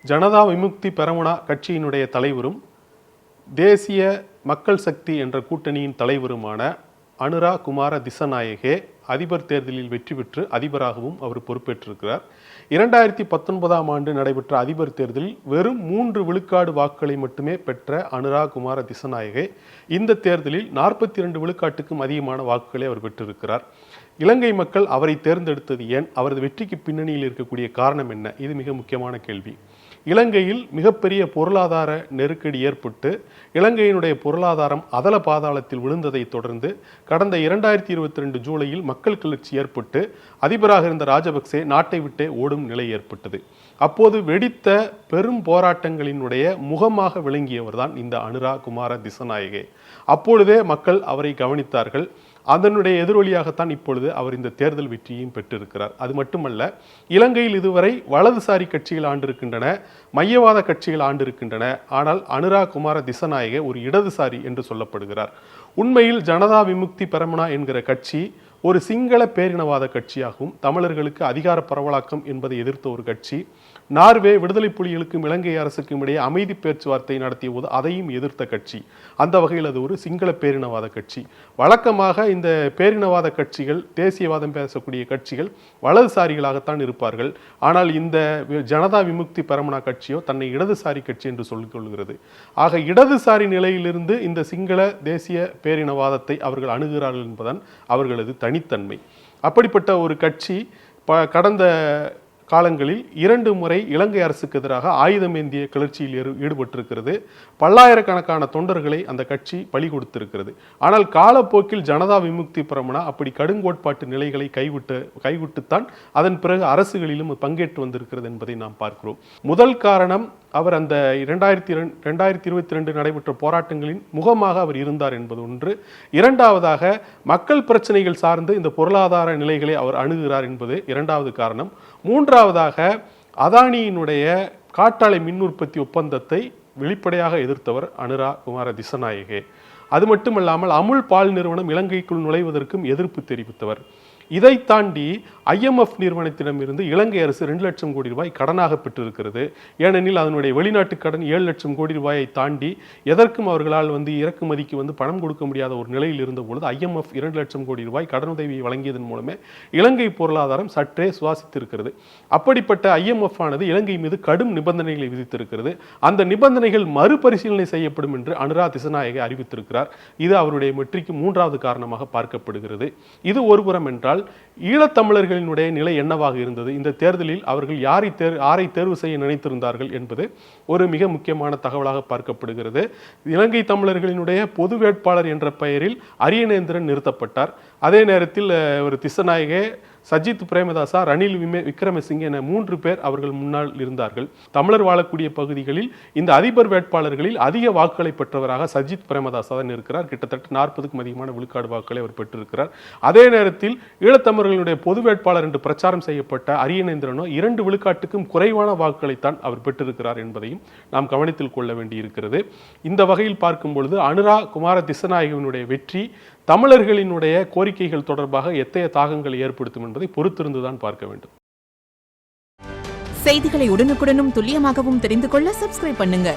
ஜனதா விமுக்தி பெரமுனா கட்சியினுடைய தலைவரும் தேசிய மக்கள் சக்தி என்ற கூட்டணியின் தலைவருமான அனுரா குமார திசநாயகே அதிபர் தேர்தலில் வெற்றி பெற்று அதிபராகவும் அவர் பொறுப்பேற்றிருக்கிறார். 2019ஆம் ஆண்டு நடைபெற்ற அதிபர் தேர்தலில் வெறும் 3 விழுக்காடு வாக்குகளை மட்டுமே பெற்ற அனுரா குமார திசநாயகே இந்த தேர்தலில் 42 விழுக்காட்டுக்கும் அதிகமான வாக்குகளை அவர் பெற்றிருக்கிறார். இலங்கை மக்கள் அவரை தேர்ந்தெடுத்தது ஏன்? அவரது வெற்றிக்கு பின்னணியில் இருக்கக்கூடிய காரணம் என்ன? இது மிக முக்கியமான கேள்வி. இலங்கையில் மிகப்பெரிய பொருளாதார நெருக்கடி ஏற்பட்டு இலங்கையினுடைய பொருளாதாரம் அதல பாதாளத்தில் விழுந்ததை தொடர்ந்து கடந்த 2022 ஜூலையில் மக்கள் கிளர்ச்சி ஏற்பட்டு அதிபராக இருந்த ராஜபக்சே நாட்டை விட்டே ஓடும் நிலை ஏற்பட்டது. அப்போது வெடித்த பெரும் போராட்டங்களினுடைய முகமாக விளங்கியவர் தான் இந்த அனுரா குமார திசநாயகே. அப்பொழுதே மக்கள் அவரை கவனித்தார்கள். அதனுடைய எதிரொலியாகத்தான் இப்பொழுது அவர் இந்த தேர்தல் வெற்றியையும் பெற்றிருக்கிறார். அது மட்டுமல்ல, இலங்கையில் இதுவரை வலதுசாரி கட்சிகள் ஆண்டிருக்கின்றன, மையவாத கட்சிகள் ஆண்டிருக்கின்றன. ஆனால் அனுரா குமார திசநாயகே ஒரு இடதுசாரி என்று சொல்லப்படுகிறார். உண்மையில் ஜனதா விமுக்தி பெரமுனா என்கிற கட்சி ஒரு சிங்கள பேரினவாத கட்சியாகவும் தமிழர்களுக்கு அதிகார பரவலாக்கம் என்பதை எதிர்த்த ஒரு கட்சி. நார்வே விடுதலை புலிகளுக்கும் இலங்கை அரசுக்கும் இடையே அமைதி பேச்சுவார்த்தை நடத்திய போது அதையும் எதிர்த்த கட்சி. அந்த வகையில் அது ஒரு சிங்கள பேரினவாத கட்சி. வழக்கமாக இந்த பேரினவாத கட்சிகள், தேசியவாதம் பேசக்கூடிய கட்சிகள் வலதுசாரிகளாகத்தான் இருப்பார்கள். ஆனால் இந்த ஜனதா விமுக்தி பெரமுனா கட்சியோ தன்னை இடதுசாரி கட்சி என்று சொல்லிக் கொள்கிறது. ஆக இடதுசாரி நிலையிலிருந்து இந்த சிங்கள தேசிய பேரினவாதத்தை அவர்கள் அணுகிறார்கள் என்பதன் அவர்களது தனித்தன்மை. அப்படிப்பட்ட ஒரு கட்சி கடந்த காலங்களில் 2 முறை இலங்கை அரசுக்கு எதிராக ஆயுதம் ஏந்திய கிளர்ச்சியில் ஈடுபட்டிருக்கிறது. பல்லாயிரக்கணக்கான தொண்டர்களை அந்த கட்சி பலி கொடுத்திருக்கிறது. ஆனால் காலப்போக்கில் ஜனதா விமுக்தி பெரமுனா அப்படி கடுங்கோட்பாட்டு நிலைகளை கைவிட்டுத்தான் அதன் பிறகு அரசுகளிலும் பங்கேற்று வந்திருக்கிறது என்பதை நாம் பார்க்கிறோம். முதல் காரணம், அவர் அந்த 2022 நடைபெற்ற போராட்டங்களின் முகமாக அவர் இருந்தார் என்பது ஒன்று. இரண்டாவதாக, மக்கள் பிரச்சனைகள் சார்ந்து இந்த பொருளாதார நிலைகளை அவர் அணுகுகிறார் என்பது இரண்டாவது காரணம். மூன்றாவதாக, அதானியினுடைய காற்றாலை மின் உற்பத்தி ஒப்பந்தத்தை வெளிப்படையாக எதிர்த்தவர் அனுரா குமார திசநாயகே. அது மட்டுமல்லாமல் அமுல் பால் நிறுவனம் இலங்கைக்குள் நுழைவதற்கும் எதிர்ப்பு தெரிவித்தவர். இதை தாண்டி IMF நிறுவனத்திடமிருந்து இலங்கை அரசு 2 லட்சம் கோடி ரூபாய் கடனாக பெற்றிருக்கிறது. ஏனெனில் அதனுடைய வெளிநாட்டு கடன் 7 லட்சம் கோடி ரூபாயை தாண்டி எதற்கும் அவர்களால் இறக்குமதிக்கு பணம் கொடுக்க முடியாத ஒரு நிலையில் இருந்த பொழுது IMF 2 லட்சம் கோடி ரூபாய் கடனுதவியை வழங்கியதன் மூலமே இலங்கை பொருளாதாரம் சற்றே சுவாசித்திருக்கிறது. அப்படிப்பட்ட IMF ஆனது இலங்கை மீது கடும் நிபந்தனைகளை விதித்திருக்கிறது. அந்த நிபந்தனைகள் மறுபரிசீலனை செய்யப்படும் என்று அனுரா திசநாயகே அறிவித்திருக்கிறார். இது அவருடைய வெற்றிக்கு 3வது காரணமாக பார்க்கப்படுகிறது. இது ஒருபுறம் என்றால், ஈழத்தமிழர்களினுடைய நிலை என்னவாக இருந்தது, இந்த தேர்தலில் அவர்கள் யாரை தேர்வு செய்ய நினைத்திருந்தார்கள் என்பது ஒரு மிக முக்கியமான தகவலாக பார்க்கப்படுகிறது. இலங்கை தமிழர்களினுடைய பொது வேட்பாளர் என்ற பெயரில் அரியநேந்திரன் நிறுத்தப்பட்டார். அதே நேரத்தில் ஒரு திசநாயகே, சஜித் பிரேமதாசா, ரணில் விக்ரமசிங்கே என 3 பேர் அவர்கள் முன்னால் இருந்தார்கள். தமிழர் வாழக்கூடிய பகுதிகளில் இந்த அதிபர் வேட்பாளர்களில் அதிக வாக்குகளை பெற்றவராக சஜித் பிரேமதாசா தான் இருக்கிறார். கிட்டத்தட்ட 40க்கும் அதிகமான விழுக்காடு வாக்குகளை அவர் பெற்றிருக்கிறார். அதே நேரத்தில் ஈழத்தமிழர்களுடைய பொது வேட்பாளர் என்று பிரச்சாரம் செய்யப்பட்ட அரியநேந்திரனோ 2 விழுக்காட்டுக்கும் குறைவான வாக்குகளைத்தான் அவர் பெற்றிருக்கிறார் என்பதையும் நாம் கவனத்தில் கொள்ள வேண்டியிருக்கிறது. இந்த வகையில் பார்க்கும் பொழுது அனுரா குமார திசநாயகனுடைய வெற்றி தமிழர்களினுடைய கோரிக்கைகள் தொடர்பாக எத்தகைய தாக்கங்களை ஏற்படுத்தும் என்பதை பொறுத்திருந்துதான் பார்க்க வேண்டும். செய்திகளை உடனுக்குடனும் துல்லியமாகவும் தெரிந்து கொள்ள சப்ஸ்கிரைப் பண்ணுங்க.